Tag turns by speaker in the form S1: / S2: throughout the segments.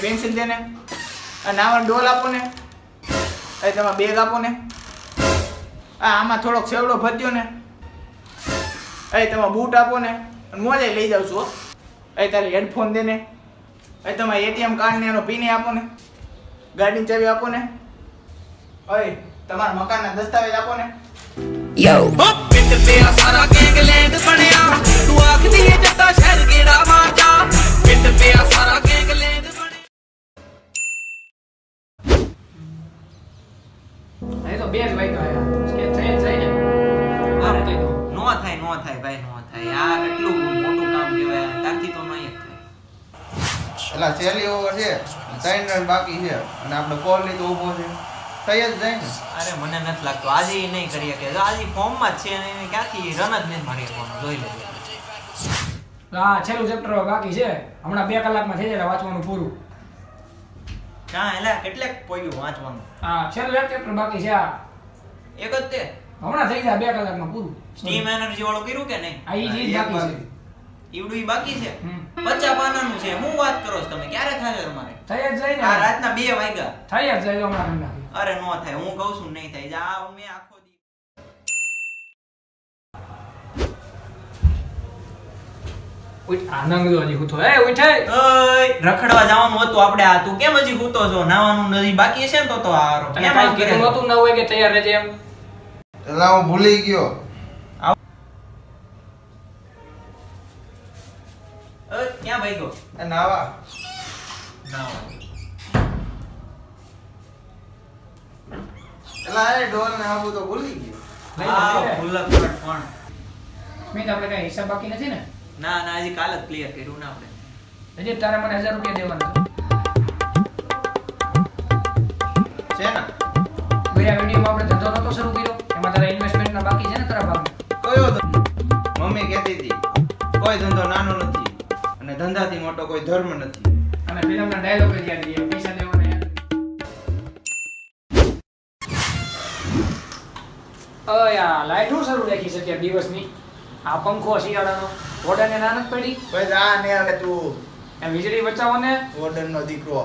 S1: Pencil દે ને, આ નાવાનો ડોલ આપો ને, એ તમારે બેગ આપો ને, આમાં થોડોક સેવડો ભદ્યો ને, એ તમારે બૂટ આપો ને, મોજે લઈ જાઉં છું. એ તારે હેડફોન દે ને, એ તમારે એટીએમ કાર્ડ ને એનો પિન આપો ને, ગાડીની ચાવી આપો ને, ઓય તમારા મકાનના દસ્તાવેજ આપો ને.
S2: Yo पिंड पे सारा गैंगलैंड बनया तू आखदी है जट्टा शहर गेड़ा मार जा पिंड पे सारा गैंगलैंड
S3: बने तो बेज भाई तो आया के થઈ જાય ને આરે કઈ દો
S4: નો થાય ભાઈ નો થાય આ કેટલું મોટું કામ કહેવાય તારથી તો નહીં થાય.
S1: એલા સેલી ઓવર છે 3 રન બાકી છે અને આપણે કોહલી તો ઊભો છે થઈ જ જાય ને.
S4: અરે મને નથી લાગતું આજે એ નહીં કરી શકે આજે ફોર્મમાં જ છે અને એને ક્યાંથી રન જ નહીં મારી શકવાનો જોઈ લેજો.
S3: હા છેલ્લું ચેપ્ટર બાકી છે હમણાં 2 કલાકમાં થઈ જાય વાંચવાનું પૂરું.
S4: ક્યાં એલા કેટલેક પોયું વાંચવાનું.
S3: હા છેલ્લું એક ચેપ્ટર બાકી છે આ
S4: એક જ તે
S3: હમણાં થઈ જાય 2 કલાકમાં પૂરું.
S4: સ્ટીમ એનર્જી વાળું કર્યું કે નહીં?
S3: આ ઈ જ બાકી છે.
S4: ઈવડું બાકી છે 50 પાનાનું છે. હું વાત કરો છો તમે ક્યારે થાય તમારે?
S3: થઈ જ જાય ને
S4: આ રાતના 2 વાગ્યા
S3: થઈ જ જાય હમણાં ઠંડા.
S4: અરે નો થાય હું કહું છું નહીં થાય જા હું મે આખો દી
S3: ઉઠ આનંદ જો હજી ઉઠો એ ઉઠે
S4: ઓય રખડવા જવાનું હતું આપણે આ તું કેમ હજી સૂતો છો? નાવાનું નથી બાકી છે ને તો આરો
S3: તને કાઈ કીધું નતું ન હોય કે તૈયાર રહેજે એમ.
S1: એલા હું ભૂલી ગયો.
S4: ક્યાં ભાઈ ગયો?
S1: એ નાવા એલા એ ડોલ ને આવું તો ભૂલી ગયો.
S4: આ ભૂલક પણ
S3: મેં તો આપણે કઈ હિસાબ બાકી નથી ને?
S4: ના ના હજી કાલ જ ક્લિયર કર્યું ને આપણે.
S3: હજી તારે મને 1000 રૂપિયા દેવાના
S1: છે ને
S3: ગયા વિડિયોમાં આપણે ધંધો નતો શરૂ કર્યો એમાં તારા ઇન્વેસ્ટમેન્ટના બાકી છે ને તારા ભાગમાં?
S1: કયો ધંધો? મમ્મી કહેતી હતી કોઈ ધંધો નાનો નથી અને ધંધાથી મોટો કોઈ ધર્મ નથી.
S3: અને ફિલ્મના ડાયલોગ જ યાદ રહી પૈસા દેવાના યાદ. ઓયા લાઈટ હું શરૂ રાખી શકે દિવસની આ પંખો શિયાળાનો ઓર્ડરને નાનક પડી
S1: બસ આ ને હવે તું
S3: એ વીજળી બચાવો ને
S1: ઓર્ડરનો દીકરો.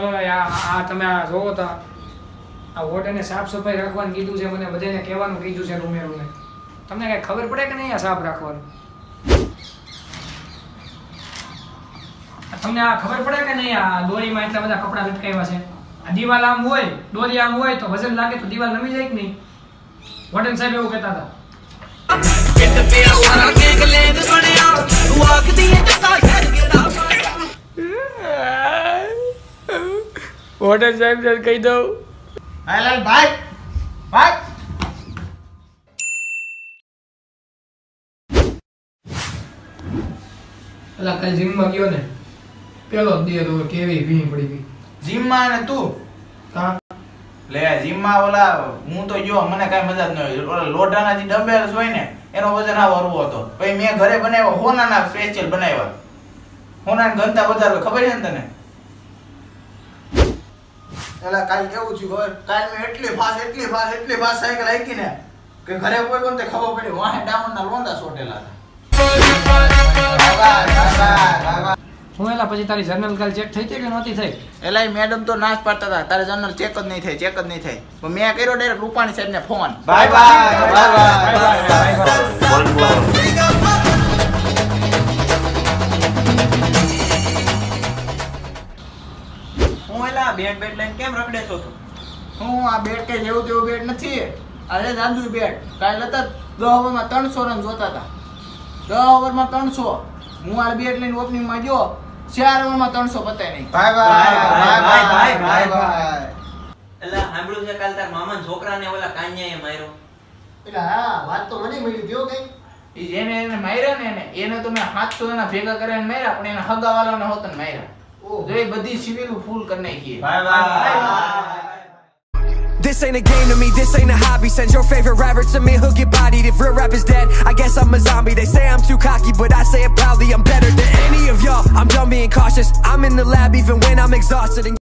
S3: ઓયા આ તમે આ જોવો તો આ ઓર્ડરને સાફ સફાઈ રાખવાનું કીધું છે મને બધાને કહેવાનું કીધું છે રૂમેરોને. તમને કઈ ખબર પડે કે નહીં આ સાફ રાખવાનું? તમને આ ખબર પડે કે નહીં આ દોરીમાં એટલા બધા કપડા લટકાવ્યા છે? આ દીવાલ આમ હોય દોરી આમ હોય તો વજન લાગે તો દીવાલ નમી જાય કે નહીં? વોર્ડન સાહેબ એવું કહેતા હતા.
S2: पिंड पे सारा गैंगलैंड बनया तू आखदी है जट्टा शहर गेड़ा
S3: વોર્ડન સાહેબ ને કહી દઉં
S1: હાલ ભાઈ ભાઈ
S3: અલા કાલ જીમમાં ગયો ને પેલો જ દે તો કેવી ભીં પડી ગઈ
S1: જીમમાં ને તું
S3: કા
S1: લે જીમમાં ઓલા હું તો જો મને કાઈ મજા જ ન આવી. ઓલા લોઢાના જે ડમ્બેલ્સ હોય ને એનો વજન આ વરવો હતો. પછી મેં ઘરે બનાવ્યો હોનાના સ્પેશિયલ બનાવ્યા. હોનાના ઘનતા વધારે ખબર છે ને તને? એલા કાલ કેવું થયું ખબર? કાલ મેં એટલી ફાસ્ટ સાયકલ હાંકી ને કે ઘરે કોઈ કોણ તે ખબર પડી વાહે ડામરના લોંદા સોટેલા હતા.
S3: હું એલા પછી તારી જર્નલ કાલ ચેક થઈ કે નહોતી થઈ?
S1: એલા મેડમ તો નાશ પાડતા હતા તારે જનરલ ચેક જ નહીં થાય પણ મેં કર્યો ડાયરેક્ટ રૂપાણી સાહેબ ને ફોન. બાય
S4: હું એલા બેટ લઈને કેમ રખડે છો તું?
S1: હું આ બેટ કે જેવું તેવું બેટ નથી. અરે જાદુ બેટ કાલે હતા 10 ઓવરમાં 300 રન જોતા હતા. 10 ઓવરમાં 300 હું આ બેટ લઈને ઓપનિંગ માં ગયો 4 ઓવરમાં 300 પતાય નહીં. બાય.
S4: એલા સાંભળ્યું છે કાલ તાર મામાના છોકરાને ઓલા કાન્યાએ માર્યો?
S5: એટલે હા વાત તો મને મળી ગયો કઈ
S1: ઈ જેને એને માર્યા ને એને તો મેં 700 જણા ભેગા કરીને માર્યા પણ એના હગાવાલાને હોતન માર્યા. જો એ બધી સિવિલ ફૂલ કરી નાખી.
S4: By.
S2: This ain't a game to me, this ain't a hobby. Send your favorite rapper to me, he'll get bodied. If real rap is dead, I guess I'm a zombie. They say I'm too cocky, but I say it proudly. I'm better than any of y'all, I'm done being cautious. I'm in the lab even when I'm exhausted and